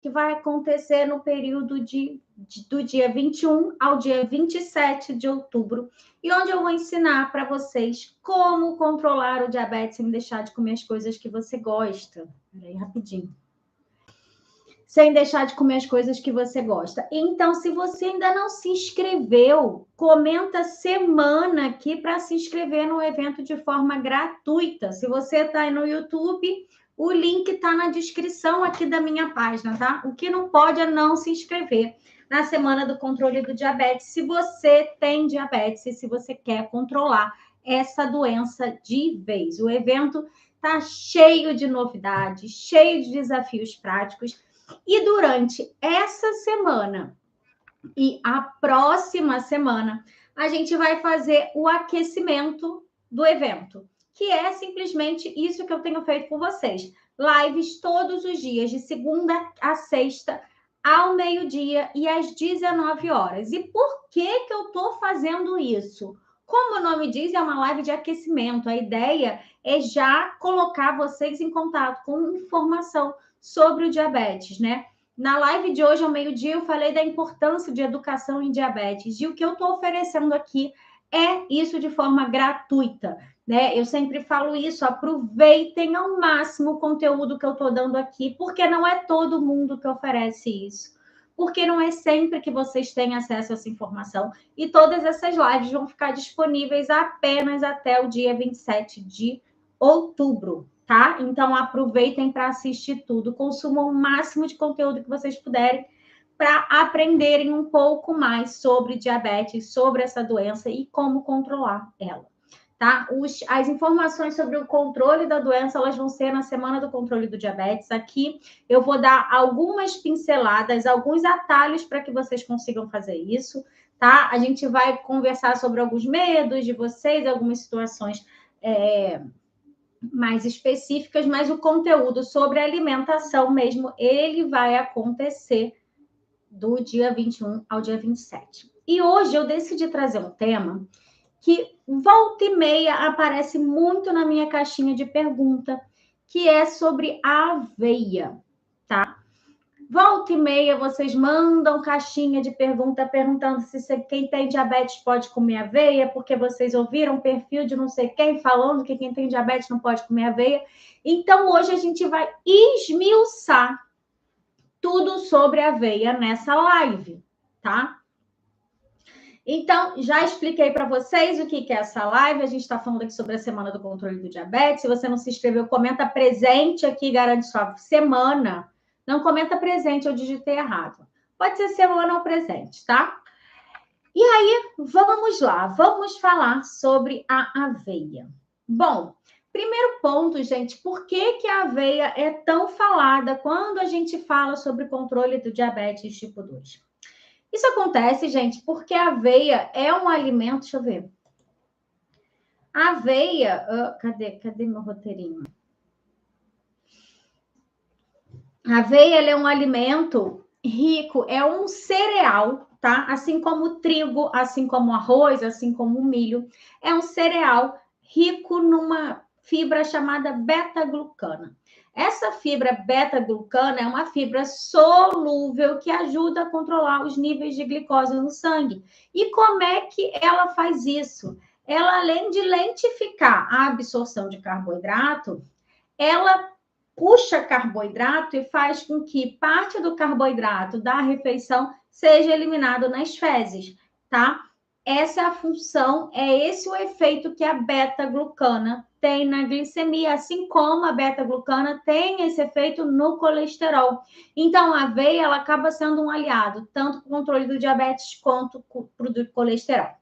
que vai acontecer no período do dia 21 ao dia 27 de outubro, e onde eu vou ensinar para vocês como controlar o diabetes sem deixar de comer as coisas que você gosta. Peraí, rapidinho. Sem deixar de comer as coisas que você gosta. Então, se você ainda não se inscreveu, comenta semana aqui para se inscrever no evento de forma gratuita. Se você está aí no YouTube, o link está na descrição aqui da minha página, tá? O que não pode é não se inscrever na Semana do Controle do Diabetes, se você tem diabetes e se você quer controlar essa doença de vez. O evento está cheio de novidades, cheio de desafios práticos. E durante essa semana e a próxima semana, a gente vai fazer o aquecimento do evento, que é simplesmente isso que eu tenho feito com vocês. Lives todos os dias, de segunda a sexta, ao meio-dia e às 19 horas. E por que eu estou fazendo isso? Como o nome diz, é uma live de aquecimento. A ideia é já colocar vocês em contato com informação sobre o diabetes, né? Na live de hoje, ao meio-dia, eu falei da importância de educação em diabetes. E o que eu estou oferecendo aqui é isso de forma gratuita, né? Eu sempre falo isso, aproveitem ao máximo o conteúdo que eu estou dando aqui, porque não é todo mundo que oferece isso. Porque não é sempre que vocês têm acesso a essa informação. E todas essas lives vão ficar disponíveis apenas até o dia 27 de outubro. Tá? Então, aproveitem para assistir tudo, consumam o máximo de conteúdo que vocês puderem para aprenderem um pouco mais sobre diabetes, sobre essa doença e como controlar ela, tá? As informações sobre o controle da doença, elas vão ser na Semana do Controle do Diabetes. Aqui eu vou dar algumas pinceladas, alguns atalhos para que vocês consigam fazer isso, tá? A gente vai conversar sobre alguns medos de vocês, algumas situações mais específicas, mas o conteúdo sobre alimentação mesmo, ele vai acontecer do dia 21 ao dia 27. E hoje eu decidi trazer um tema que volta e meia aparece muito na minha caixinha de pergunta, que é sobre a aveia, tá? Volta e meia, vocês mandam caixinha de pergunta perguntando se quem tem diabetes pode comer aveia, porque vocês ouviram um perfil de não sei quem falando que quem tem diabetes não pode comer aveia. Então, hoje a gente vai esmiuçar tudo sobre aveia nessa live, tá? Então, já expliquei para vocês o que é essa live. A gente está falando aqui sobre a Semana do Controle do Diabetes. Se você não se inscreveu, comenta presente aqui, garante sua semana. Não comenta presente, eu digitei errado. Pode ser semana ou presente, tá? E aí, vamos lá. Vamos falar sobre a aveia. Bom, primeiro ponto, gente, por que a aveia é tão falada quando a gente fala sobre controle do diabetes tipo 2? Isso acontece, gente, porque a aveia é um alimento... Deixa eu ver. A aveia... cadê meu roteirinho? A aveia é um alimento rico, é um cereal, tá? Assim como o trigo, assim como o arroz, assim como o milho. É um cereal rico numa fibra chamada beta-glucana. Essa fibra beta-glucana é uma fibra solúvel que ajuda a controlar os níveis de glicose no sangue. E como é que ela faz isso? Ela, além de lentificar a absorção de carboidrato, ela puxa carboidrato e faz com que parte do carboidrato da refeição seja eliminado nas fezes, tá? Essa é a função, é esse o efeito que a beta-glucana tem na glicemia, assim como a beta-glucana tem esse efeito no colesterol. Então, a aveia, ela acaba sendo um aliado, tanto para o controle do diabetes quanto para o do colesterol.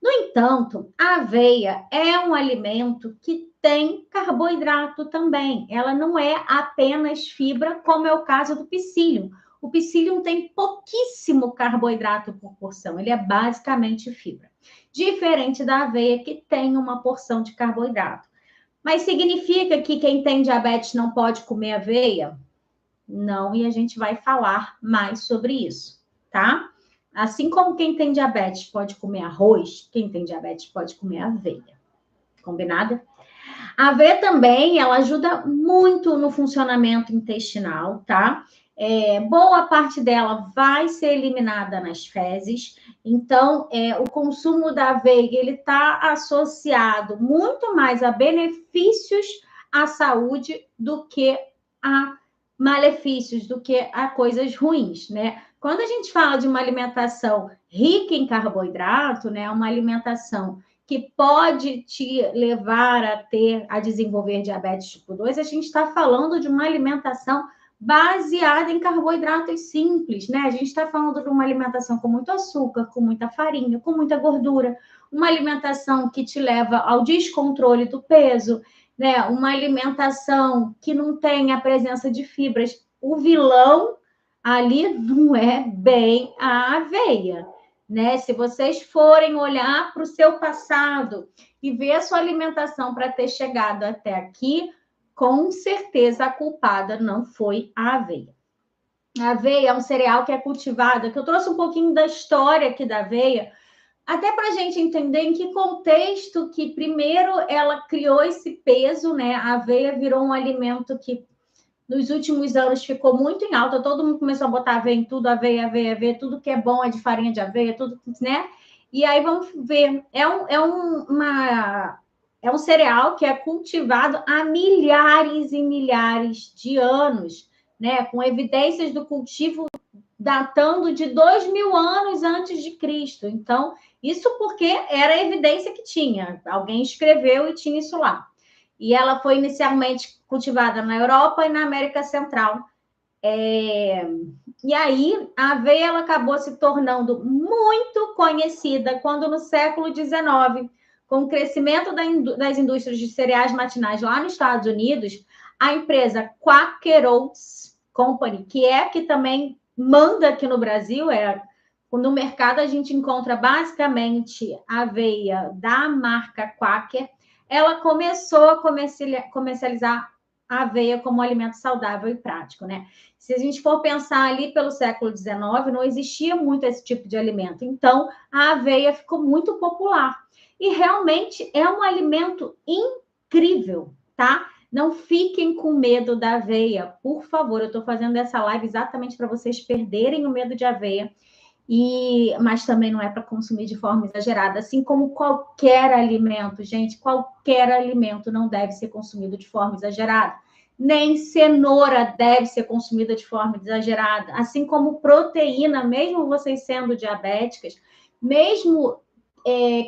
No entanto, a aveia é um alimento que tem carboidrato também. Ela não é apenas fibra, como é o caso do psyllium. O psyllium tem pouquíssimo carboidrato por porção, ele é basicamente fibra. Diferente da aveia, que tem uma porção de carboidrato. Mas significa que quem tem diabetes não pode comer aveia? Não, e a gente vai falar mais sobre isso, tá? Assim como quem tem diabetes pode comer arroz, quem tem diabetes pode comer aveia. Combinado? A aveia também, ela ajuda muito no funcionamento intestinal, tá? boa parte dela vai ser eliminada nas fezes. Então, o consumo da aveia ele está associado muito mais a benefícios à saúde do que a malefícios, do que a coisas ruins, né? Quando a gente fala de uma alimentação rica em carboidrato, né, uma alimentação que pode te levar a desenvolver diabetes tipo 2, a gente está falando de uma alimentação baseada em carboidratos simples, né? A gente está falando de uma alimentação com muito açúcar, com muita farinha, com muita gordura, uma alimentação que te leva ao descontrole do peso, né? Uma alimentação que não tem a presença de fibras. O vilão ali não é bem a aveia, né? Se vocês forem olhar para o seu passado e ver a sua alimentação para ter chegado até aqui, com certeza a culpada não foi a aveia. A aveia é um cereal que é cultivado, que eu trouxe um pouquinho da história aqui da aveia, até para a gente entender em que contexto que primeiro ela criou esse peso, né? A aveia virou um alimento que nos últimos anos ficou muito em alta, todo mundo começou a botar aveia em tudo, aveia, aveia, aveia, tudo que é bom é de farinha de aveia, tudo, né? E aí vamos ver, é um cereal que é cultivado há milhares e milhares de anos, né? Com evidências do cultivo datando de 2000 anos antes de Cristo. Então, isso porque era a evidência que tinha. Alguém escreveu e tinha isso lá. E ela foi inicialmente cultivada na Europa e na América Central. E aí, a aveia ela acabou se tornando muito conhecida quando, no século XIX, com o crescimento das indústrias de cereais matinais lá nos Estados Unidos, a empresa Quaker Oats Company, que é que também manda aqui no Brasil, no mercado a gente encontra basicamente aveia da marca Quaker, ela começou a comercializar a aveia como alimento saudável e prático, né? Se a gente for pensar ali pelo século XIX, não existia muito esse tipo de alimento. Então, a aveia ficou muito popular. E realmente é um alimento incrível, tá? Não fiquem com medo da aveia, por favor. Eu estou fazendo essa live exatamente para vocês perderem o medo de aveia. Mas também não é para consumir de forma exagerada, assim como qualquer alimento, gente, qualquer alimento não deve ser consumido de forma exagerada. Nem cenoura deve ser consumida de forma exagerada, assim como proteína, mesmo vocês sendo diabéticas, mesmo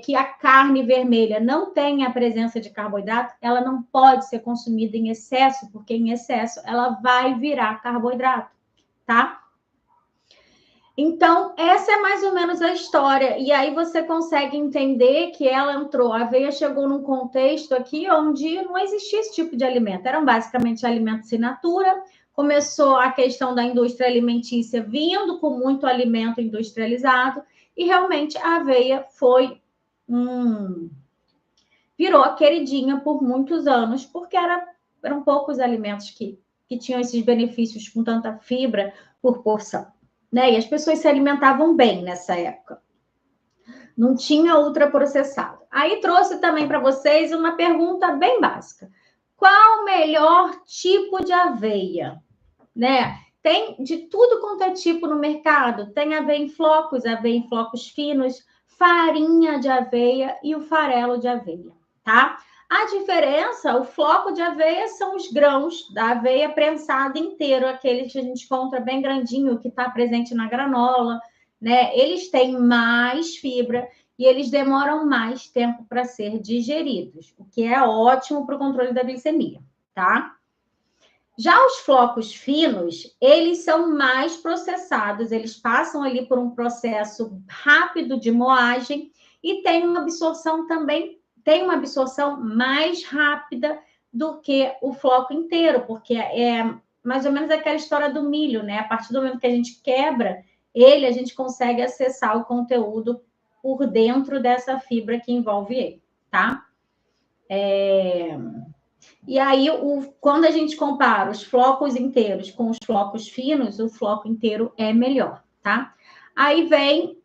que a carne vermelha não tenha a presença de carboidrato, ela não pode ser consumida em excesso, porque em excesso ela vai virar carboidrato, tá? Então, essa é mais ou menos a história. E aí você consegue entender que ela entrou, a aveia chegou num contexto aqui onde não existia esse tipo de alimento. Eram basicamente alimentos in natura. Começou a questão da indústria alimentícia vindo com muito alimento industrializado. E realmente a aveia virou a queridinha por muitos anos, porque eram poucos alimentos que tinham esses benefícios com tanta fibra por porção. Né? E as pessoas se alimentavam bem nessa época. Não tinha ultraprocessado. Aí trouxe também para vocês uma pergunta bem básica. Qual o melhor tipo de aveia? Né? Tem de tudo quanto é tipo no mercado. Tem aveia em flocos finos, farinha de aveia e o farelo de aveia, tá? A diferença, o floco de aveia são os grãos da aveia prensada inteiro, aquele que a gente encontra bem grandinho, que está presente na granola, né? Eles têm mais fibra e eles demoram mais tempo para ser digeridos, o que é ótimo para o controle da glicemia, tá? Já os flocos finos, eles são mais processados, eles passam ali por um processo rápido de moagem e tem uma absorção mais rápida do que o floco inteiro, porque é mais ou menos aquela história do milho, né? A partir do momento que a gente quebra ele, a gente consegue acessar o conteúdo por dentro dessa fibra que envolve ele, tá? E aí, quando a gente compara os flocos inteiros com os flocos finos, o floco inteiro é melhor, tá? Aí vem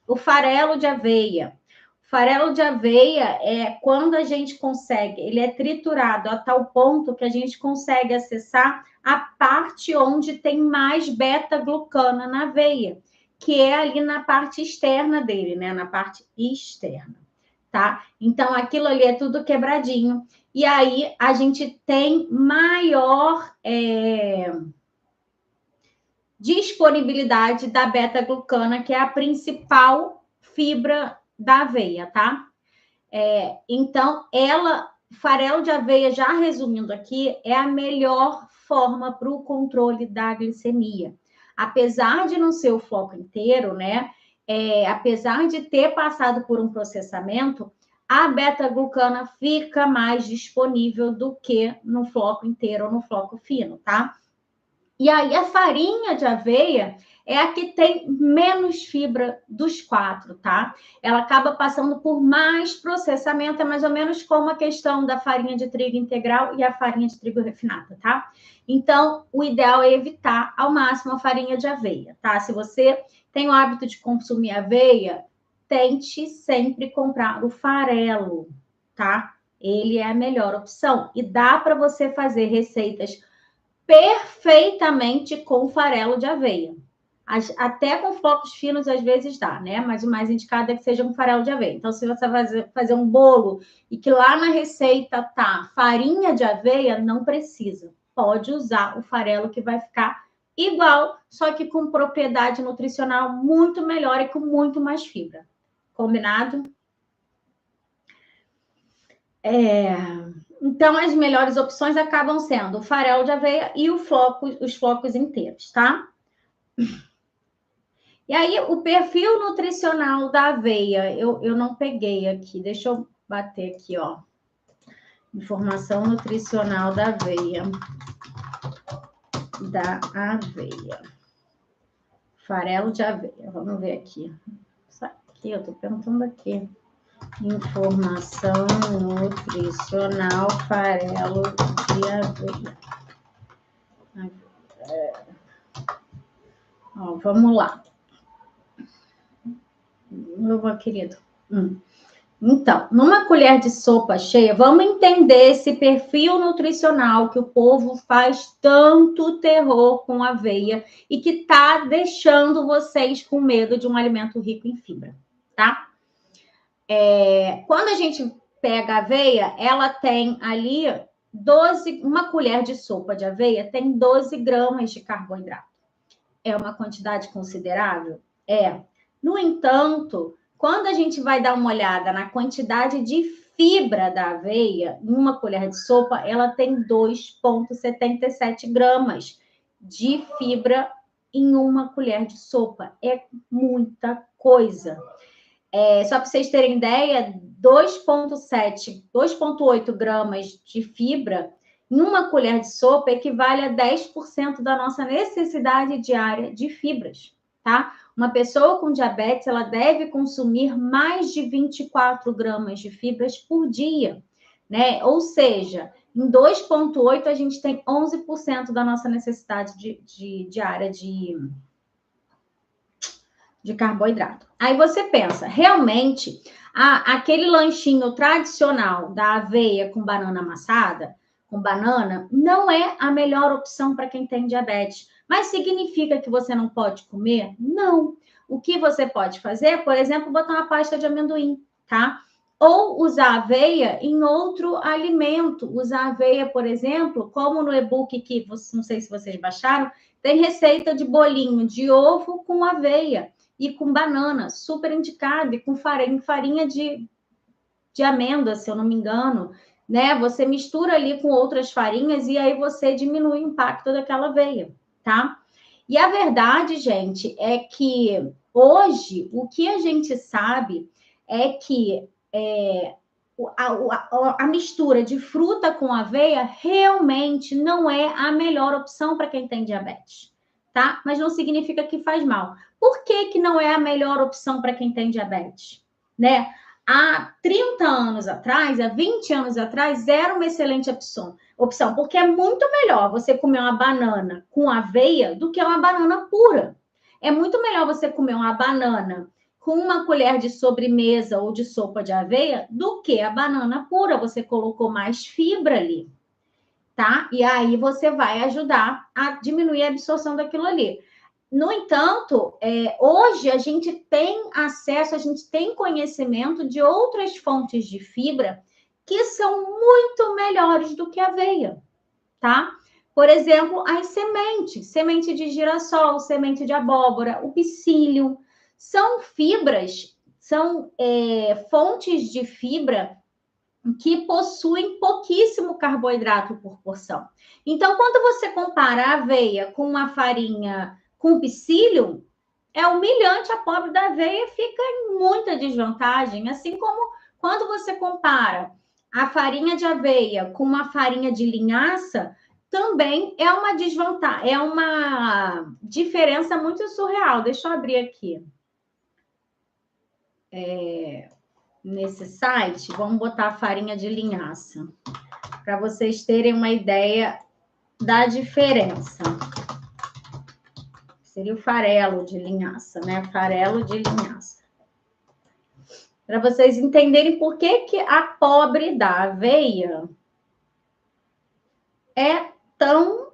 o farelo de aveia. Farelo de aveia é quando a gente consegue, ele é triturado a tal ponto que a gente consegue acessar a parte onde tem mais beta-glucana na aveia, que é ali na parte externa dele, né? Na parte externa, tá? Então, aquilo ali é tudo quebradinho. E aí, a gente tem maior disponibilidade da beta-glucana, que é a principal fibra da aveia, tá? Então, farelo de aveia, já resumindo aqui, é a melhor forma para o controle da glicemia. Apesar de não ser o floco inteiro, né? Apesar de ter passado por um processamento, a beta-glucana fica mais disponível do que no floco inteiro ou no floco fino, tá? E aí, a farinha de aveia é a que tem menos fibra dos 4, tá? Ela acaba passando por mais processamento, é mais ou menos como a questão da farinha de trigo integral e a farinha de trigo refinada, tá? Então, o ideal é evitar ao máximo a farinha de aveia, tá? Se você tem o hábito de consumir aveia, tente sempre comprar o farelo, tá? Ele é a melhor opção. E dá para você fazer receitas perfeitamente com farelo de aveia. Até com flocos finos, às vezes dá, né? Mas o mais indicado é que seja um farelo de aveia. Então, se você vai fazer um bolo e que lá na receita tá farinha de aveia, não precisa. Pode usar o farelo que vai ficar igual, só que com propriedade nutricional muito melhor e com muito mais fibra. Combinado? Então, as melhores opções acabam sendo o farelo de aveia e os flocos inteiros, tá? E aí, o perfil nutricional da aveia, eu não peguei aqui, deixa eu bater aqui, ó. Informação nutricional da aveia. Farelo de aveia, vamos ver aqui. Isso aqui, eu tô perguntando aqui. Informação nutricional, farelo de aveia. Ó, vamos lá. Meu querido. Então, numa colher de sopa cheia, vamos entender esse perfil nutricional que o povo faz tanto terror com aveia e que tá deixando vocês com medo de um alimento rico em fibra, tá? Quando a gente pega a aveia, ela tem ali uma colher de sopa de aveia tem 12 gramas de carboidrato. É uma quantidade considerável? No entanto, quando a gente vai dar uma olhada na quantidade de fibra da aveia, em uma colher de sopa, ela tem 2,77 gramas de fibra em uma colher de sopa. É muita coisa. Só para vocês terem ideia, 2,8 gramas de fibra em uma colher de sopa equivale a 10% da nossa necessidade diária de fibras, tá? Uma pessoa com diabetes, ela deve consumir mais de 24 gramas de fibras por dia, né? Ou seja, em 2,8 a gente tem 11% da nossa necessidade diária de carboidrato. Aí você pensa, realmente, aquele lanchinho tradicional da aveia com banana amassada, com banana, não é a melhor opção para quem tem diabetes. Mas significa que você não pode comer? Não. O que você pode fazer, por exemplo, botar uma pasta de amendoim, tá? Ou usar aveia em outro alimento. Usar aveia, por exemplo, como no e-book que não sei se vocês baixaram, tem receita de bolinho de ovo com aveia e com banana, super indicado, e com farinha de amêndoa, se eu não me engano, né? Você mistura ali com outras farinhas e aí você diminui o impacto daquela aveia, tá? E a verdade, gente, é que hoje o que a gente sabe é que a mistura de fruta com aveia realmente não é a melhor opção para quem tem diabetes, tá? Mas não significa que faz mal. Por que não é a melhor opção para quem tem diabetes? Né? Há 30 anos atrás, há 20 anos atrás, era uma excelente opção, porque é muito melhor você comer uma banana com aveia do que uma banana pura. É muito melhor você comer uma banana com uma colher de sobremesa ou de sopa de aveia do que a banana pura. Você colocou mais fibra ali, tá? E aí você vai ajudar a diminuir a absorção daquilo ali. No entanto, hoje a gente tem acesso, a gente tem conhecimento de outras fontes de fibra que são muito melhores do que a aveia, tá? Por exemplo, as sementes, semente de girassol, semente de abóbora, o psyllium, são fibras, são fontes de fibra que possuem pouquíssimo carboidrato por porção. Então, quando você compara a aveia com uma farinha com psyllium, é humilhante, a pobre da aveia fica em muita desvantagem, assim como quando você compara a farinha de aveia com uma farinha de linhaça, também é uma desvantagem, é uma diferença muito surreal. Deixa eu abrir aqui. Nesse site, vamos botar a farinha de linhaça, para vocês terem uma ideia da diferença. Seria o farelo de linhaça, né? Farelo de linhaça. Para vocês entenderem por que a pobre da aveia é tão...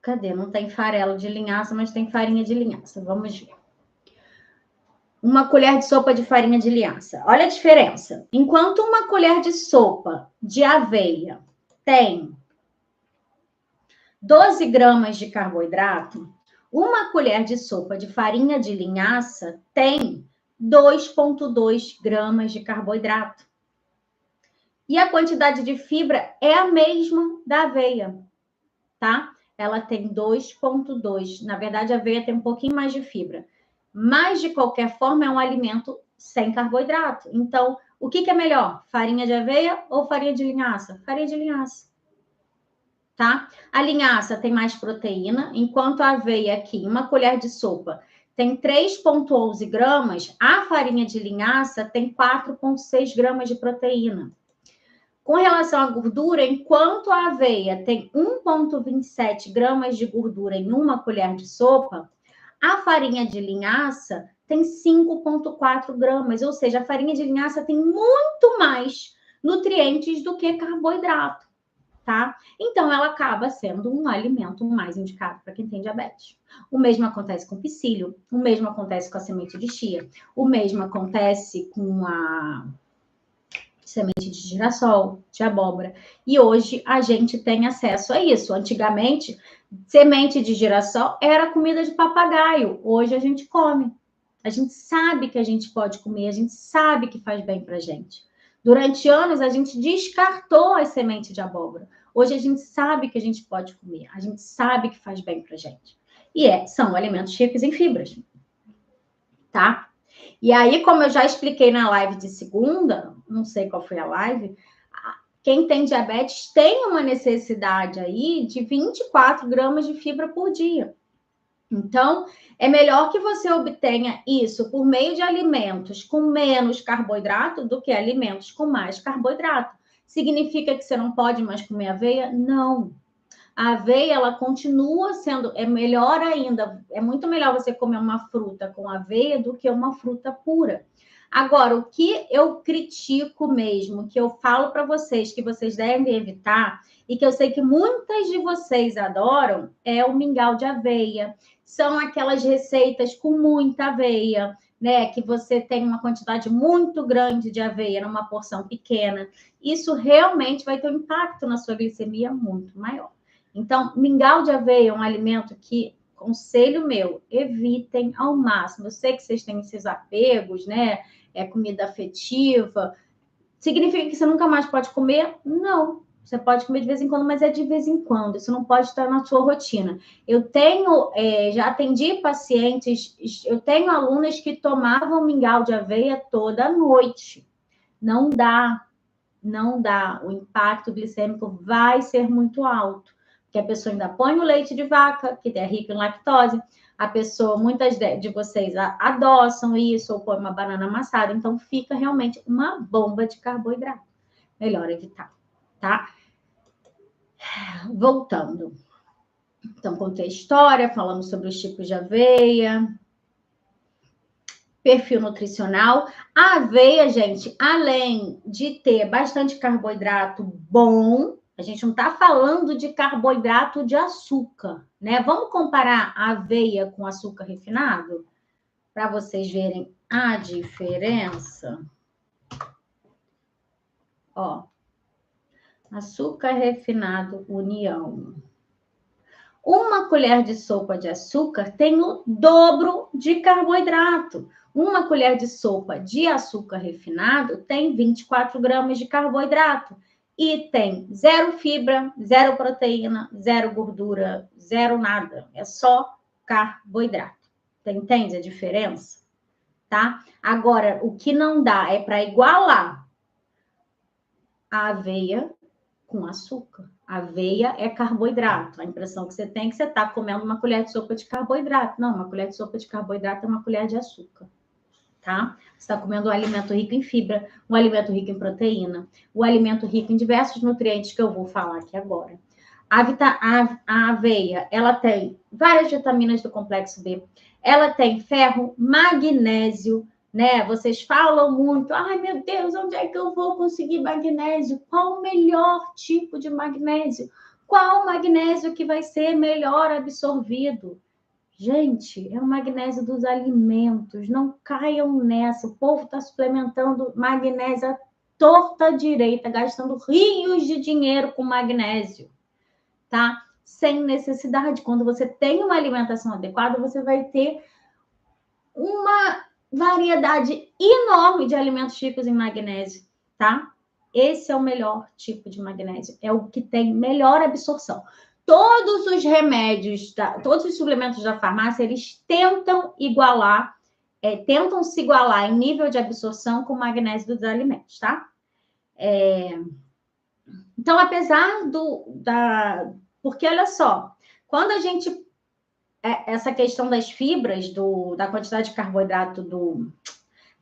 Cadê? Não tem farelo de linhaça, mas tem farinha de linhaça. Vamos ver. Uma colher de sopa de farinha de linhaça. Olha a diferença. Enquanto uma colher de sopa de aveia tem 12 gramas de carboidrato, uma colher de sopa de farinha de linhaça tem 2,2 gramas de carboidrato. E a quantidade de fibra é a mesma da aveia, tá? Ela tem 2,2. Na verdade, a aveia tem um pouquinho mais de fibra. Mas, de qualquer forma, é um alimento sem carboidrato. Então, o que é melhor? Farinha de aveia ou farinha de linhaça? Farinha de linhaça. Tá? A linhaça tem mais proteína, enquanto a aveia aqui, uma colher de sopa, tem 3,11 gramas, a farinha de linhaça tem 4,6 gramas de proteína. Com relação à gordura, enquanto a aveia tem 1,27 gramas de gordura em uma colher de sopa, a farinha de linhaça tem 5,4 gramas, ou seja, a farinha de linhaça tem muito mais nutrientes do que carboidrato, tá? Então, ela acaba sendo um alimento mais indicado para quem tem diabetes. O mesmo acontece com o psyllium, o mesmo acontece com a semente de chia, o mesmo acontece com a semente de girassol, de abóbora. E hoje a gente tem acesso a isso. Antigamente, semente de girassol era comida de papagaio. Hoje a gente come. A gente sabe que a gente pode comer, a gente sabe que faz bem pra gente. Durante anos, a gente descartou as sementes de abóbora. Hoje a gente sabe que a gente pode comer, a gente sabe que faz bem pra gente. E são alimentos ricos em fibras, tá? E aí, como eu já expliquei na live de segunda, não sei qual foi a live, quem tem diabetes tem uma necessidade aí de 24 gramas de fibra por dia. Então, é melhor que você obtenha isso por meio de alimentos com menos carboidrato do que alimentos com mais carboidrato. Significa que você não pode mais comer aveia? Não. A aveia, ela continua sendo, é melhor ainda, é muito melhor você comer uma fruta com aveia do que uma fruta pura. Agora, o que eu critico mesmo, que eu falo para vocês que vocês devem evitar, e que eu sei que muitas de vocês adoram, é o mingau de aveia. São aquelas receitas com muita aveia, né? Que você tem uma quantidade muito grande de aveia numa porção pequena. Isso realmente vai ter um impacto na sua glicemia muito maior. Então, mingau de aveia é um alimento que, conselho meu, evitem ao máximo. Eu sei que vocês têm esses apegos, né? É comida afetiva. Significa que você nunca mais pode comer? Não. Você pode comer de vez em quando, mas é de vez em quando. Isso não pode estar na sua rotina. Eu tenho, já atendi pacientes, eu tenho alunas que tomavam mingau de aveia toda noite. Não dá, não dá. O impacto glicêmico vai ser muito alto. Porque a pessoa ainda põe o leite de vaca, que é rico em lactose. A pessoa, muitas de vocês adoçam isso ou põe uma banana amassada. Então, fica realmente uma bomba de carboidrato. Melhor evitar, tá? Voltando. Então, contei a história, falamos sobre os tipos de aveia. perfil nutricional. A aveia, gente, além de ter bastante carboidrato bom, a gente não está falando de carboidrato de açúcar, né? Vamos comparar a aveia com açúcar refinado? Para vocês verem a diferença. Ó, açúcar refinado União. Uma colher de sopa de açúcar tem o dobro de carboidrato. Uma colher de sopa de açúcar refinado tem 24 gramas de carboidrato. E tem 0 fibra, 0 proteína, 0 gordura, 0 nada. É só carboidrato. Você entende a diferença? Tá? Agora, o que não dá é para igualar a aveia com açúcar. Aveia é carboidrato. A impressão que você tem é que você está comendo uma colher de sopa de carboidrato. Não, uma colher de sopa de carboidrato é uma colher de açúcar. Tá? Você está comendo um alimento rico em fibra, um alimento rico em proteína, um alimento rico em diversos nutrientes que eu vou falar aqui agora. A aveia, ela tem várias vitaminas do complexo B. Ela tem ferro, magnésio, né? Vocês falam muito, ai meu Deus, onde é que eu vou conseguir magnésio? Qual o melhor tipo de magnésio? Qual o magnésio que vai ser melhor absorvido? Gente, é o magnésio dos alimentos, não caiam nessa. O povo está suplementando magnésio à torta direita, gastando rios de dinheiro com magnésio, tá? Sem necessidade. Quando você tem uma alimentação adequada, você vai ter uma variedade enorme de alimentos ricos em magnésio, tá? Esse é o melhor tipo de magnésio, é o que tem melhor absorção. Todos os remédios, todos os suplementos da farmácia, eles tentam igualar, tentam se igualar em nível de absorção com o magnésio dos alimentos, tá? Então, apesar porque, olha só, quando a gente essa questão das fibras, da quantidade de carboidrato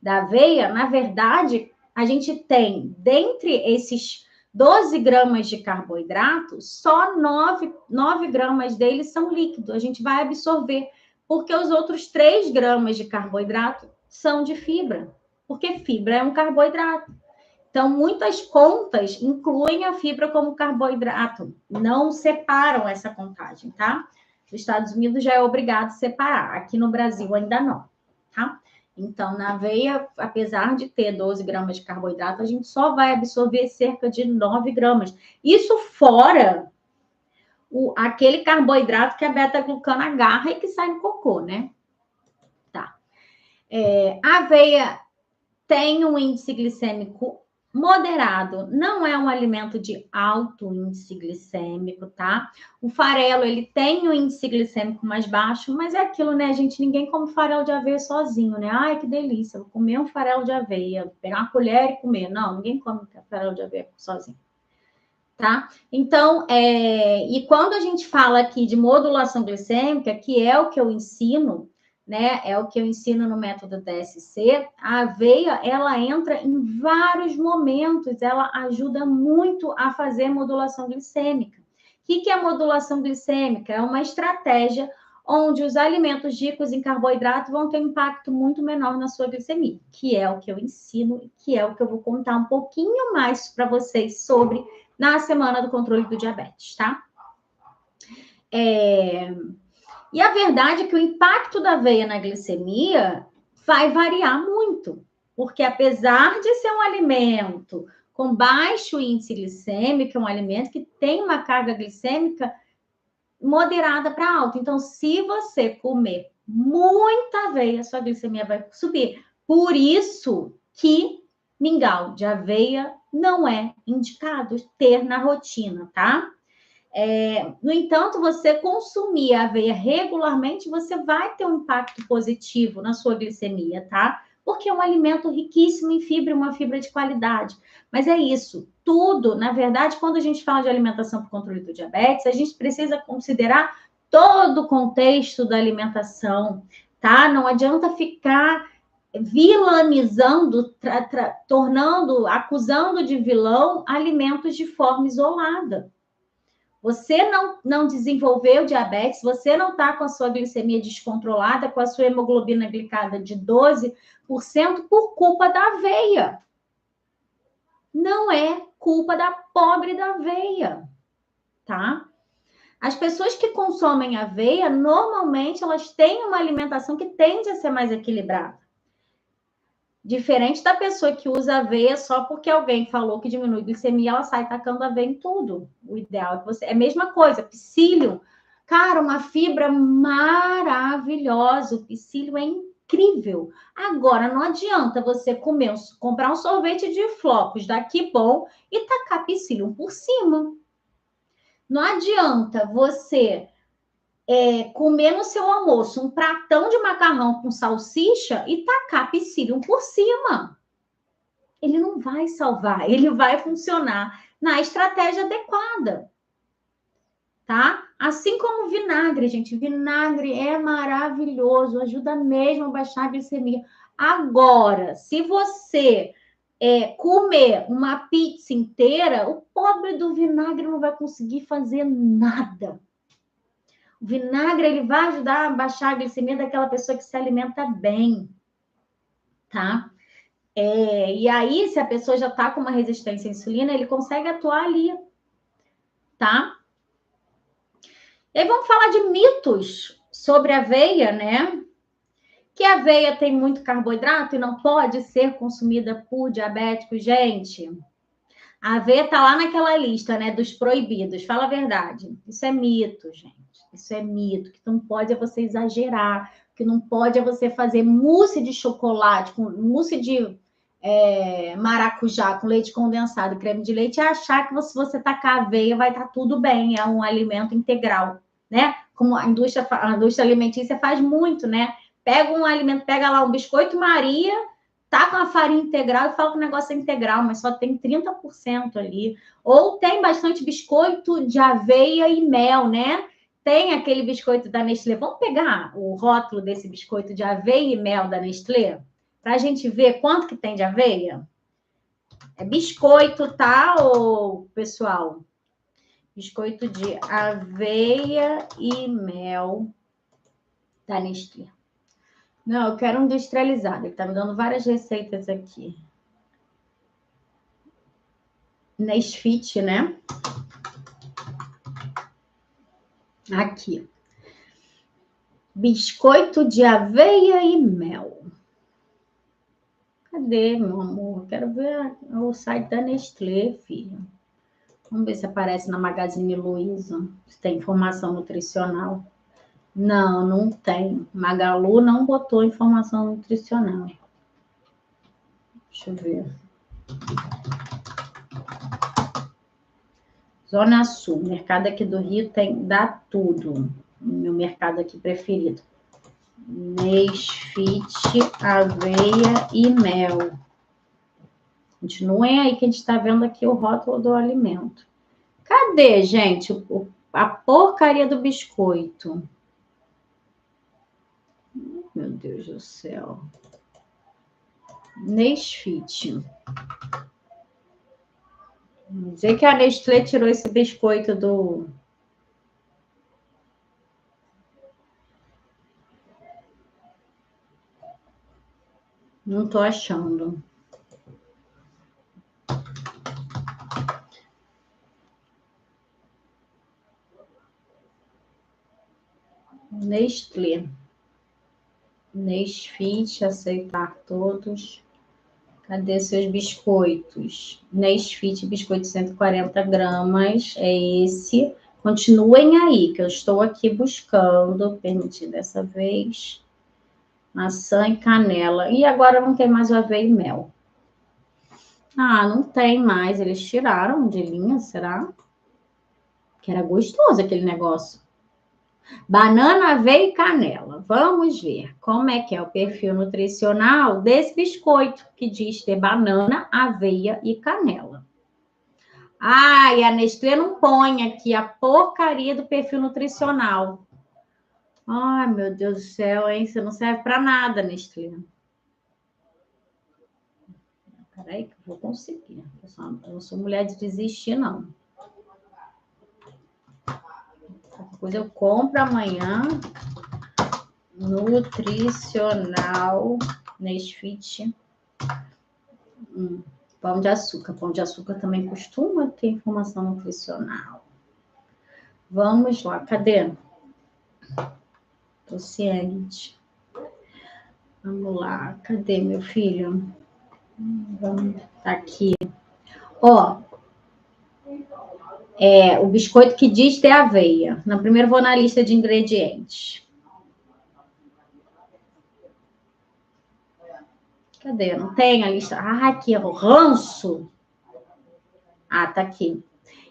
da aveia, na verdade, a gente tem, dentre esses 12 gramas de carboidrato, só 9 gramas deles são líquidos, a gente vai absorver, porque os outros 3 gramas de carboidrato são de fibra, porque fibra é um carboidrato. Então, muitas contas incluem a fibra como carboidrato, não separam essa contagem, tá? Nos Estados Unidos já é obrigado a separar, aqui no Brasil ainda não, tá? Então, na aveia, apesar de ter 12 gramas de carboidrato, a gente só vai absorver cerca de 9 gramas. Isso fora aquele carboidrato que a beta-glucana agarra e que sai no cocô, né? Tá. A aveia tem um índice glicêmico moderado, não é um alimento de alto índice glicêmico, tá? O farelo, ele tem um índice glicêmico mais baixo, mas é aquilo, né, gente? Ninguém come farelo de aveia sozinho, né? Ai, que delícia, vou comer um farelo de aveia, pegar uma colher e comer. Não, ninguém come farelo de aveia sozinho, tá? Então, e quando a gente fala aqui de modulação glicêmica, que é o que eu ensino, né? É o que eu ensino no método DSC. A aveia, ela entra em vários momentos, ela ajuda muito a fazer modulação glicêmica. O que é modulação glicêmica? É uma estratégia onde os alimentos ricos em carboidrato vão ter um impacto muito menor na sua glicemia, que é o que eu ensino e que é o que eu vou contar um pouquinho mais para vocês sobre na semana do controle do diabetes, tá? E a verdade é que o impacto da aveia na glicemia vai variar muito, porque apesar de ser um alimento com baixo índice glicêmico, é um alimento que tem uma carga glicêmica moderada para alta. Então, se você comer muita aveia, sua glicemia vai subir. Por isso que mingau de aveia não é indicado ter na rotina, tá? No entanto, você consumir a aveia regularmente, você vai ter um impacto positivo na sua glicemia, tá? Porque é um alimento riquíssimo em fibra, uma fibra de qualidade. Mas é isso, tudo, na verdade, quando a gente fala de alimentação para o controle do diabetes, a gente precisa considerar todo o contexto da alimentação, tá? Não adianta ficar vilanizando, acusando de vilão alimentos de forma isolada. Você não desenvolveu diabetes, você não está com a sua glicemia descontrolada, com a sua hemoglobina glicada de 12% por culpa da aveia. Não é culpa da pobre da aveia, tá? As pessoas que consomem aveia, normalmente, elas têm uma alimentação que tende a ser mais equilibrada. Diferente da pessoa que usa aveia só porque alguém falou que diminui a glicemia, ela sai tacando aveia em tudo. O ideal é que você... É a mesma coisa, psyllium. Cara, uma fibra maravilhosa. O psyllium é incrível. Agora, não adianta você comprar um sorvete de flocos daqui bom e tacar psyllium por cima. Não adianta você comer no seu almoço um pratão de macarrão com salsicha e tacar psyllium por cima. Ele não vai salvar, ele vai funcionar na estratégia adequada, tá? Assim como vinagre, gente. Vinagre é maravilhoso, ajuda mesmo a baixar a glicemia. Agora, se você comer uma pizza inteira, o pobre do vinagre não vai conseguir fazer nada. O vinagre, ele vai ajudar a baixar a glicemia daquela pessoa que se alimenta bem, tá? E aí, se a pessoa já tá com uma resistência à insulina, ele consegue atuar ali, tá? E aí, vamos falar de mitos sobre a aveia, né? Que a aveia tem muito carboidrato e não pode ser consumida por diabéticos, gente. A aveia tá lá naquela lista, né, dos proibidos. Fala a verdade. Isso é mito, gente. Isso é mito. O que não pode é você exagerar. O que não pode é você fazer mousse de chocolate, mousse de maracujá com leite condensado, creme de leite, e achar que se você tacar aveia vai estar tudo bem. É um alimento integral, né? Como a indústria alimentícia faz muito, né? Pega um alimento, pega lá um biscoito Maria, tá com a farinha integral e fala que o negócio é integral, mas só tem 30% ali. Ou tem bastante biscoito de aveia e mel, né? Tem aquele biscoito da Nestlé. Vamos pegar o rótulo desse biscoito de aveia e mel da Nestlé? Para a gente ver quanto que tem de aveia? É biscoito, tá, pessoal? Biscoito de aveia e mel da Nestlé. Não, eu quero um industrializado. Ele tá me dando várias receitas aqui. Nesfit, né? Aqui. Biscoito de aveia e mel. Cadê, meu amor? Quero ver o site da Nestlé, filho. Vamos ver se aparece na Magazine Luiza. Se tem informação nutricional. Não, não tem. Magalu não botou informação nutricional. Deixa eu ver. Zona Sul, mercado aqui do Rio dá tudo. Meu mercado aqui preferido. Nesfit, aveia e mel. Continuem aí que a gente está vendo aqui o rótulo do alimento. Cadê, gente, a porcaria do biscoito? Meu Deus do céu. Nesfit. Vou dizer que a Nestlé tirou esse biscoito do... Não tô achando. Nestlé. Nesfit, aceitar todos. Cadê seus biscoitos? Nesfit, biscoito 140 gramas. É esse. Continuem aí, que eu estou aqui buscando. Permitir dessa vez. Maçã e canela. E agora não tem mais o aveia e mel. Ah, não tem mais. Eles tiraram de linha, será? Que era gostoso aquele negócio. Banana, aveia e canela. Vamos ver como é que é o perfil nutricional desse biscoito, que diz ter banana, aveia e canela. E a Nestlé não põe aqui a porcaria do perfil nutricional. Ai, meu Deus do céu, hein? Você não serve para nada, Nestlé. Peraí que eu vou conseguir. Eu não sou mulher de desistir, não. Depois eu compro amanhã. Nutricional Nesfit. Pão de açúcar. Pão de açúcar também costuma ter informação nutricional. Vamos lá, cadê? Tô ciente. Vamos lá, cadê meu filho? Vamos, tá aqui. Ó, o biscoito que diz ter aveia. Na primeira vou na lista de ingredientes. Cadê? Não tem a lista. Ah, aqui, é o ranço. Ah, tá aqui.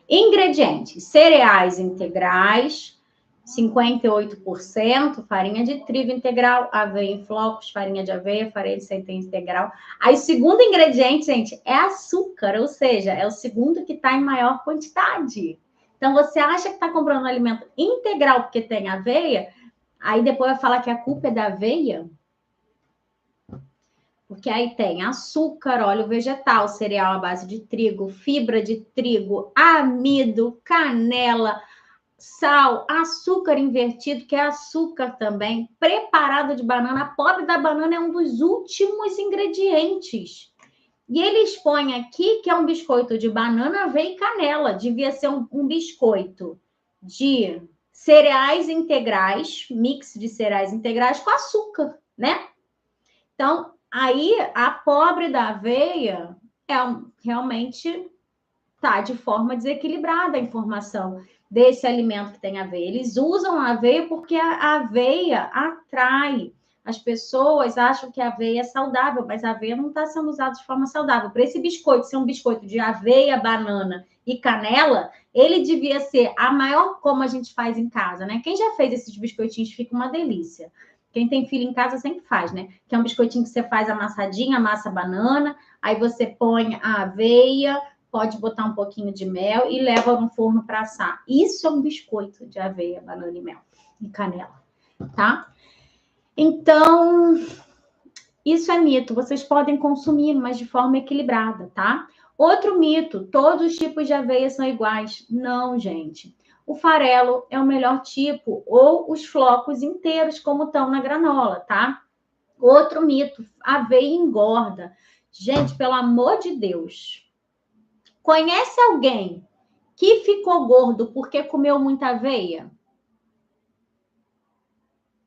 Ingredientes: cereais integrais, 58%, farinha de trigo integral, aveia em flocos, farinha de aveia, farinha de centeio integral. Aí, o segundo ingrediente, gente, é açúcar, ou seja, é o segundo que está em maior quantidade. Então, você acha que está comprando um alimento integral porque tem aveia, aí depois vai falar que a culpa é da aveia? Porque aí tem açúcar, óleo vegetal, cereal à base de trigo, fibra de trigo, amido, canela, sal, açúcar invertido, que é açúcar também, preparado de banana. A pobre da banana é um dos últimos ingredientes. E ele expõe aqui que é um biscoito de banana, aveia e canela. Devia ser um biscoito de cereais integrais, mix de cereais integrais com açúcar, né? Então, aí a pobre da aveia realmente tá de forma desequilibrada a informação desse alimento que tem aveia. Eles usam a aveia porque a aveia atrai. As pessoas acham que a aveia é saudável, mas a aveia não está sendo usada de forma saudável. Para esse biscoito ser um biscoito de aveia, banana e canela, ele devia ser a maior, como a gente faz em casa, né? Quem já fez esses biscoitinhos fica uma delícia. Quem tem filho em casa sempre faz, né? Que é um biscoitinho que você faz amassadinho, amassa a banana, aí você põe a aveia, pode botar um pouquinho de mel e leva no forno para assar. Isso é um biscoito de aveia, banana e mel e canela, tá? Então, isso é mito. Vocês podem consumir, mas de forma equilibrada, tá? Outro mito, todos os tipos de aveia são iguais. Não, gente. O farelo é o melhor tipo, ou os flocos inteiros, como estão na granola, tá? Outro mito, aveia engorda. Gente, pelo amor de Deus. Conhece alguém que ficou gordo porque comeu muita aveia?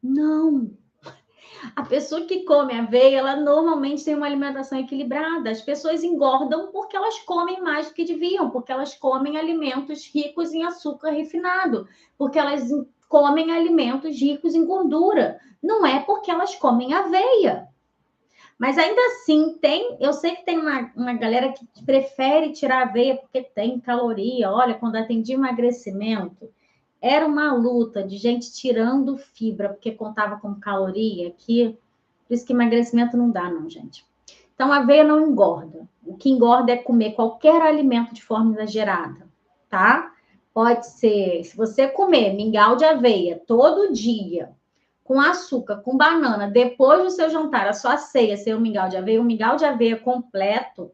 Não. A pessoa que come aveia, ela normalmente tem uma alimentação equilibrada. As pessoas engordam porque elas comem mais do que deviam, porque elas comem alimentos ricos em açúcar refinado, porque elas comem alimentos ricos em gordura. Não é porque elas comem aveia. Mas ainda assim, eu sei que tem uma galera que prefere tirar aveia porque tem caloria. Olha, quando atendi emagrecimento, era uma luta de gente tirando fibra, porque contava com caloria, por isso que emagrecimento não dá, não, gente. Então, a aveia não engorda. O que engorda é comer qualquer alimento de forma exagerada, tá? Pode ser, se você comer mingau de aveia todo dia, com açúcar, com banana, depois do seu jantar, a sua ceia ser um mingau de aveia completo,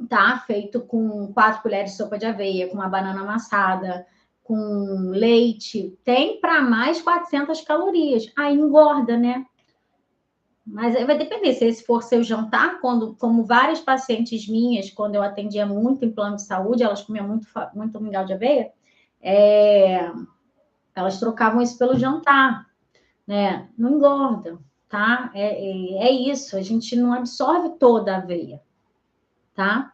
tá? Feito com 4 colheres de sopa de aveia, com uma banana amassada, com leite, tem para mais 400 calorias. Aí engorda, né? Mas aí vai depender, se esse for seu jantar, como várias pacientes minhas, quando eu atendia muito em plano de saúde, elas comiam muito mingau de aveia, elas trocavam isso pelo jantar, né? Não engorda, tá? É isso, a gente não absorve toda a aveia, tá?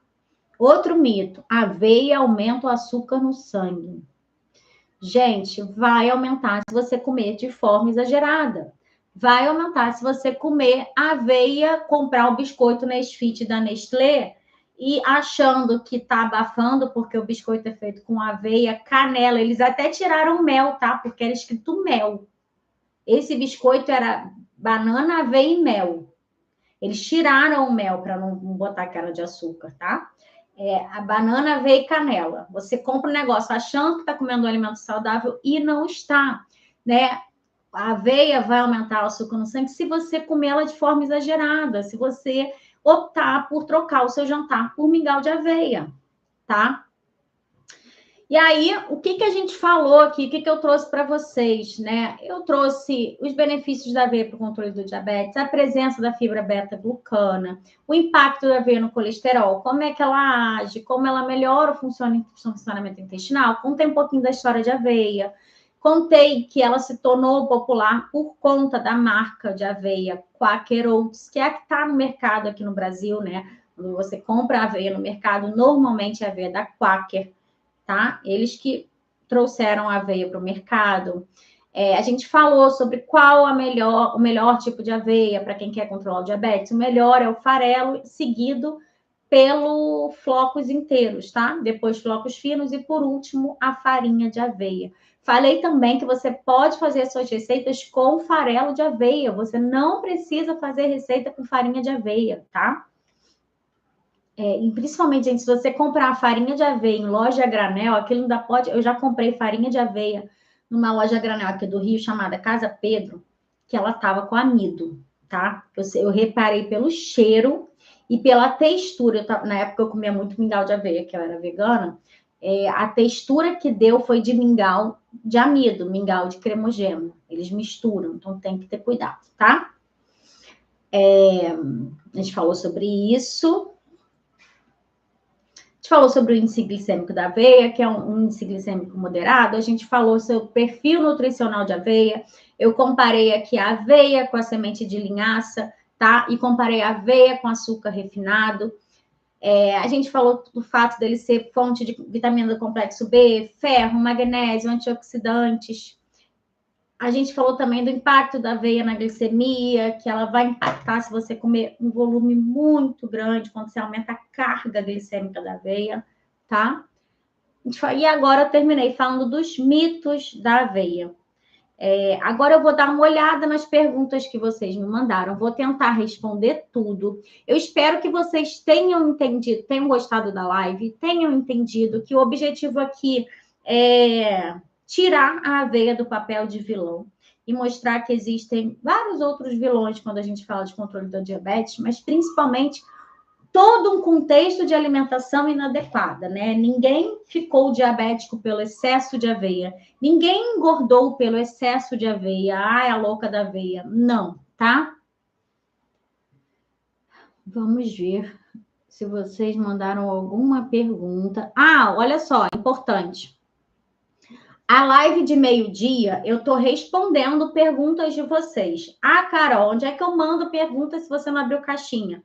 Outro mito, aveia aumenta o açúcar no sangue. Gente, vai aumentar se você comer de forma exagerada. Vai aumentar se você comer aveia, comprar o biscoito Nesfit da Nestlé e achando que tá abafando porque o biscoito é feito com aveia, canela. Eles até tiraram mel, tá? Porque era escrito mel. Esse biscoito era banana, aveia e mel. Eles tiraram o mel para não botar cara de açúcar, tá? A banana, aveia e canela. Você compra um negócio achando que está comendo um alimento saudável e não está, né? A aveia vai aumentar o açúcar no sangue se você comer ela de forma exagerada, se você optar por trocar o seu jantar por mingau de aveia, tá? E aí, o que a gente falou aqui, o que eu trouxe para vocês, né? Eu trouxe os benefícios da aveia para o controle do diabetes, a presença da fibra beta-glucana, o impacto da aveia no colesterol, como é que ela age, como ela melhora o funcionamento intestinal. Contei um pouquinho da história de aveia, contei que ela se tornou popular por conta da marca de aveia Quaker Oats, que é a que está no mercado aqui no Brasil, né? Quando você compra aveia no mercado, normalmente é a aveia da Quaker, tá? Eles que trouxeram a aveia para o mercado. A gente falou sobre qual o melhor tipo de aveia para quem quer controlar o diabetes. O melhor é o farelo, seguido pelo flocos inteiros, tá? Depois flocos finos e, por último, a farinha de aveia. Falei também que você pode fazer suas receitas com farelo de aveia. Você não precisa fazer receita com farinha de aveia, tá? E principalmente, gente, se você comprar farinha de aveia em loja granel, aquilo ainda pode. Eu já comprei farinha de aveia numa loja granel aqui do Rio, chamada Casa Pedro, que ela tava com amido, tá? Eu reparei pelo cheiro e pela textura. Na época eu comia muito mingau de aveia, que eu era vegana. A textura que deu foi de mingau de amido, mingau de cremogêneo. Eles misturam, então tem que ter cuidado, tá? A gente falou sobre isso. A gente falou sobre o índice glicêmico da aveia, que é um índice glicêmico moderado. A gente falou sobre o perfil nutricional de aveia. Eu comparei aqui a aveia com a semente de linhaça, tá? E comparei a aveia com açúcar refinado. A gente falou do fato dele ser fonte de vitamina do complexo B, ferro, magnésio, antioxidantes. A gente falou também do impacto da aveia na glicemia, que ela vai impactar se você comer um volume muito grande, quando você aumenta a carga glicêmica da aveia, tá? E agora eu terminei falando dos mitos da aveia. Agora eu vou dar uma olhada nas perguntas que vocês me mandaram, vou tentar responder tudo. Eu espero que vocês tenham entendido, tenham gostado da live, tenham entendido que o objetivo aqui é tirar a aveia do papel de vilão e mostrar que existem vários outros vilões quando a gente fala de controle da diabetes, mas principalmente todo um contexto de alimentação inadequada, né? Ninguém ficou diabético pelo excesso de aveia, ninguém engordou pelo excesso de aveia, a louca da aveia, não, tá? Vamos ver se vocês mandaram alguma pergunta. Olha só, importante. A live de meio-dia, eu estou respondendo perguntas de vocês. Carol, onde é que eu mando perguntas se você não abriu caixinha?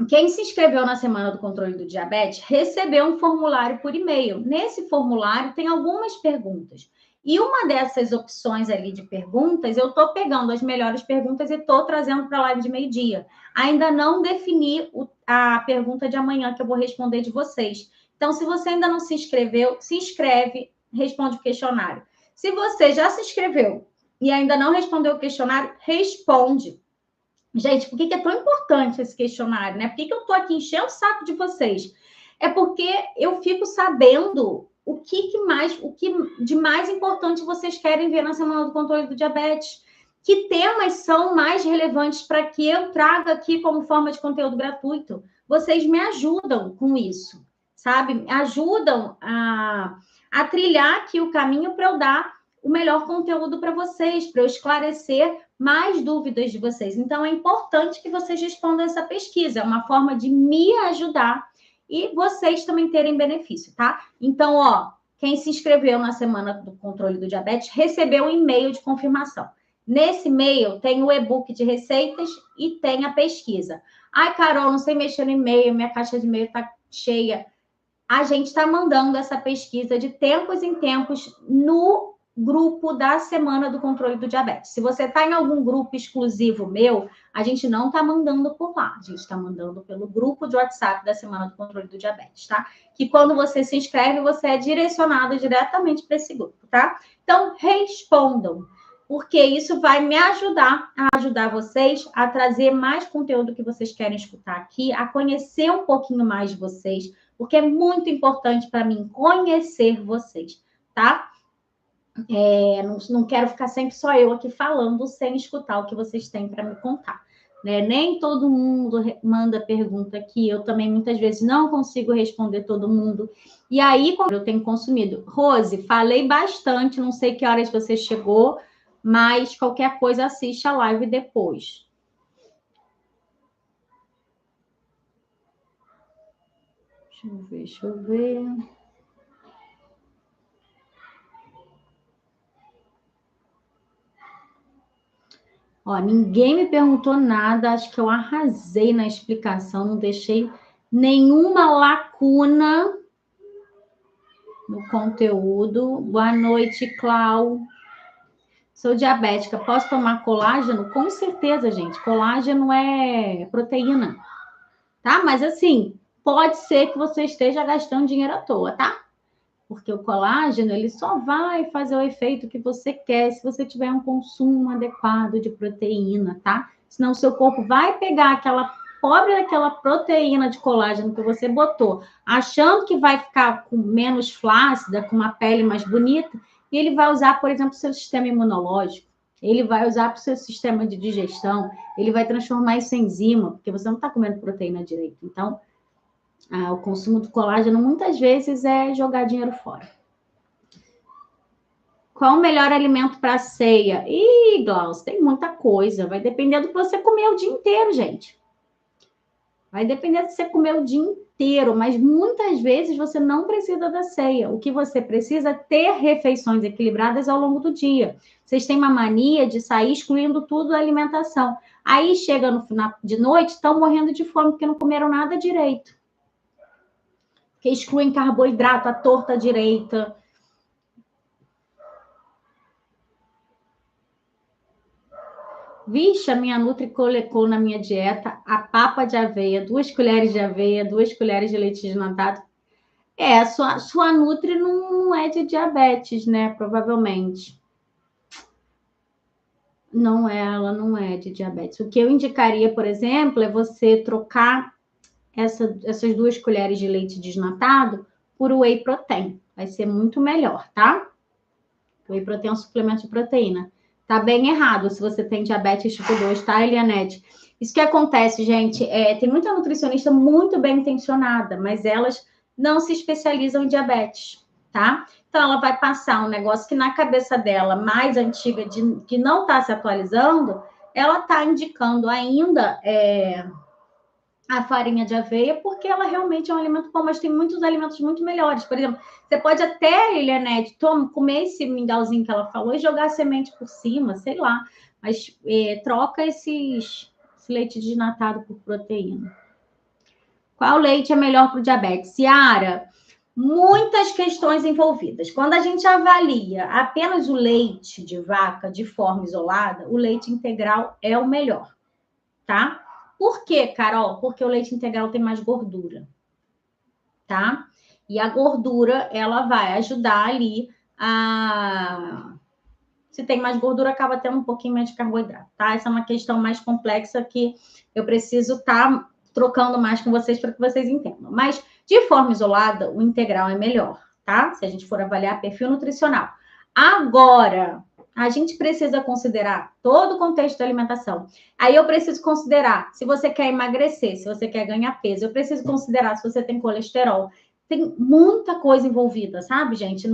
Quem se inscreveu na Semana do Controle do Diabetes recebeu um formulário por e-mail. Nesse formulário tem algumas perguntas. E uma dessas opções ali de perguntas, eu estou pegando as melhores perguntas e estou trazendo para a live de meio-dia. Ainda não defini a pergunta de amanhã que eu vou responder de vocês. Então, se você ainda não se inscreveu, se inscreve, responde o questionário. Se você já se inscreveu e ainda não respondeu o questionário, responde. Gente, por que é tão importante esse questionário, né? Por que eu estou aqui enchendo o saco de vocês? É porque eu fico sabendo o que de mais importante vocês querem ver na Semana do Controle do Diabetes. Que temas são mais relevantes para que eu traga aqui como forma de conteúdo gratuito? Vocês me ajudam com isso, sabe? Ajudam a trilhar aqui o caminho para eu dar o melhor conteúdo para vocês, para eu esclarecer mais dúvidas de vocês. Então, é importante que vocês respondam essa pesquisa. É uma forma de me ajudar e vocês também terem benefício, tá? Então, quem se inscreveu na Semana do Controle do Diabetes recebeu um e-mail de confirmação. Nesse e-mail tem o e-book de receitas e tem a pesquisa. Carol, não sei mexer no e-mail, minha caixa de e-mail está cheia. A gente está mandando essa pesquisa de tempos em tempos no grupo da Semana do Controle do Diabetes. Se você está em algum grupo exclusivo meu, a gente não está mandando por lá. A gente está mandando pelo grupo de WhatsApp da Semana do Controle do Diabetes, tá? Que quando você se inscreve, você é direcionado diretamente para esse grupo, tá? Então, respondam, porque isso vai me ajudar a ajudar vocês a trazer mais conteúdo que vocês querem escutar aqui, a conhecer um pouquinho mais de vocês, porque é muito importante para mim conhecer vocês, tá? Não quero ficar sempre só eu aqui falando sem escutar o que vocês têm para me contar, né? Nem todo mundo manda pergunta aqui, eu também muitas vezes não consigo responder todo mundo. E aí, como eu tenho consumido. Rose, falei bastante, não sei que horas você chegou, mas qualquer coisa assiste a live depois. Deixa eu ver. Ó, ninguém me perguntou nada, acho que eu arrasei na explicação, não deixei nenhuma lacuna no conteúdo. Boa noite, Clau. Sou diabética, posso tomar colágeno? Com certeza, gente. Colágeno é proteína, tá? Mas assim, pode ser que você esteja gastando dinheiro à toa, tá? Porque o colágeno, ele só vai fazer o efeito que você quer se você tiver um consumo adequado de proteína, tá? Senão o seu corpo vai pegar aquela pobre daquela proteína de colágeno que você botou, achando que vai ficar com menos flácida, com uma pele mais bonita, e ele vai usar, por exemplo, o seu sistema imunológico, ele vai usar para o seu sistema de digestão, ele vai transformar isso em enzima, porque você não está comendo proteína direito. Então, o consumo do colágeno muitas vezes é jogar dinheiro fora. Qual o melhor alimento para ceia? Ih, Glaucio, tem muita coisa. Vai depender do que você comer o dia inteiro, gente. Vai depender do que você comer o dia inteiro, mas muitas vezes você não precisa da ceia. O que você precisa é ter refeições equilibradas ao longo do dia. Vocês têm uma mania de sair excluindo tudo da alimentação. Aí chega no final de noite, estão morrendo de fome porque não comeram nada direito. Que excluem carboidrato, a torta direita. Vixe, a minha Nutri colocou na minha dieta a papa de aveia, 2 colheres de aveia, 2 colheres de leite desnatado. Sua Nutri não é de diabetes, né? Provavelmente. Não é, ela não é de diabetes. O que eu indicaria, por exemplo, é você trocar essas 2 colheres de leite desnatado por whey protein. Vai ser muito melhor, tá? O whey protein é um suplemento de proteína. Tá bem errado se você tem diabetes tipo 2, tá, Elianete? Isso que acontece, gente, tem muita nutricionista muito bem intencionada, mas elas não se especializam em diabetes, tá? Então, ela vai passar um negócio que na cabeça dela, mais antiga, que não está se atualizando, ela está indicando ainda a farinha de aveia, porque ela realmente é um alimento bom, mas tem muitos alimentos muito melhores. Por exemplo, você pode até, Elianete, comer esse mingauzinho que ela falou e jogar a semente por cima, sei lá. Mas troca esse leite desnatado por proteína. Qual leite é melhor para o diabetes? Ciara, muitas questões envolvidas. Quando a gente avalia apenas o leite de vaca de forma isolada, o leite integral é o melhor, tá? Por quê, Carol? Porque o leite integral tem mais gordura, tá? E a gordura, ela vai ajudar ali a... Se tem mais gordura, acaba tendo um pouquinho mais de carboidrato, tá? Essa é uma questão mais complexa que eu preciso estar trocando mais com vocês para que vocês entendam. Mas, de forma isolada, o integral é melhor, tá? Se a gente for avaliar perfil nutricional. Agora, a gente precisa considerar todo o contexto da alimentação. Aí eu preciso considerar se você quer emagrecer, se você quer ganhar peso. Eu preciso considerar se você tem colesterol. Tem muita coisa envolvida, sabe, gente?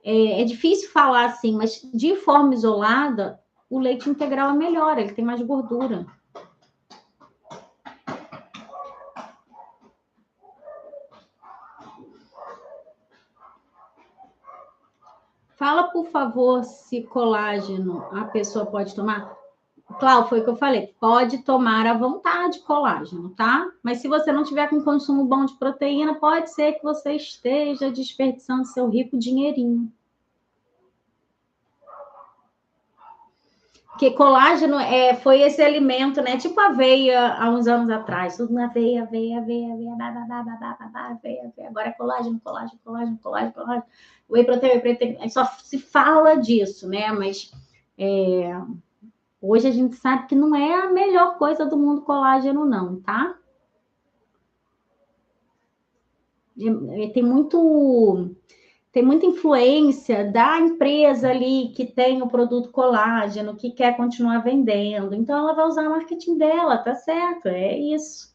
É difícil falar assim, mas de forma isolada, o leite integral é melhor, ele tem mais gordura. Fala, por favor, se colágeno a pessoa pode tomar. Cláudio, foi o que eu falei. Pode tomar à vontade colágeno, tá? Mas se você não tiver com consumo bom de proteína, pode ser que você esteja desperdiçando seu rico dinheirinho. Porque colágeno foi esse alimento, né? Tipo aveia há uns anos atrás. Tudo na aveia, aveia. Agora é colágeno. Whey protein. Aí só se fala disso, né? Mas hoje a gente sabe que não é a melhor coisa do mundo colágeno, não, tá? Tem muita influência da empresa ali que tem o produto colágeno, que quer continuar vendendo. Então, ela vai usar o marketing dela, tá certo? É isso.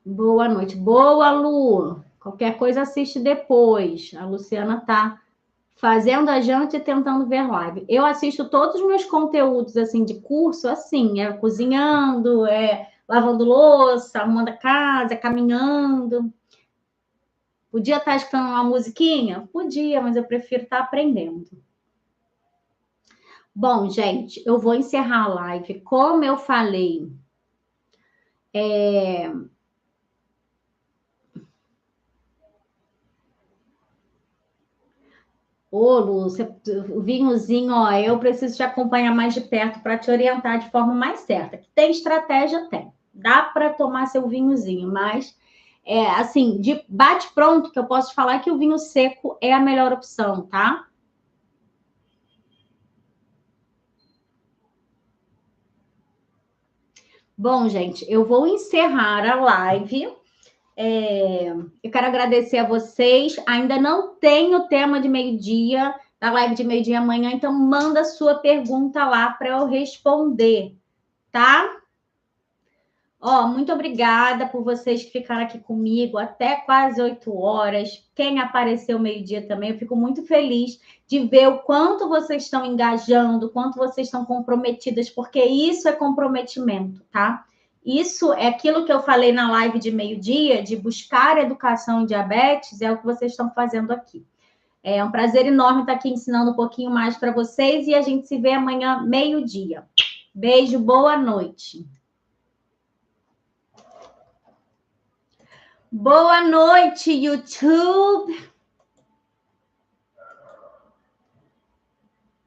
Boa noite. Boa, Lu. Qualquer coisa assiste depois. A Luciana tá fazendo a janta e tentando ver live. Eu assisto todos os meus conteúdos assim de curso, assim, cozinhando, lavando louça, arrumando a casa, caminhando. Podia estar escutando uma musiquinha? Podia, mas eu prefiro estar aprendendo. Bom, gente, eu vou encerrar a live. Como eu falei, ô, Lu, o vinhozinho, ó, eu preciso te acompanhar mais de perto para te orientar de forma mais certa. Que tem estratégia, tem. Dá para tomar seu vinhozinho, mas assim, de bate pronto, que eu posso te falar que o vinho seco é a melhor opção, tá? Bom, gente, eu vou encerrar a live. Eu quero agradecer a vocês. Ainda não tenho tema de meio-dia, da live de meio-dia amanhã, então manda sua pergunta lá para eu responder, tá? Ó, muito obrigada por vocês que ficaram aqui comigo até quase 8 horas. Quem apareceu meio-dia também, eu fico muito feliz de ver o quanto vocês estão engajando, o quanto vocês estão comprometidas, porque isso é comprometimento, tá? Isso é aquilo que eu falei na live de meio-dia, de buscar educação em diabetes, é o que vocês estão fazendo aqui. É um prazer enorme estar aqui ensinando um pouquinho mais para vocês e a gente se vê amanhã, meio-dia. Beijo, boa noite. Boa noite, YouTube!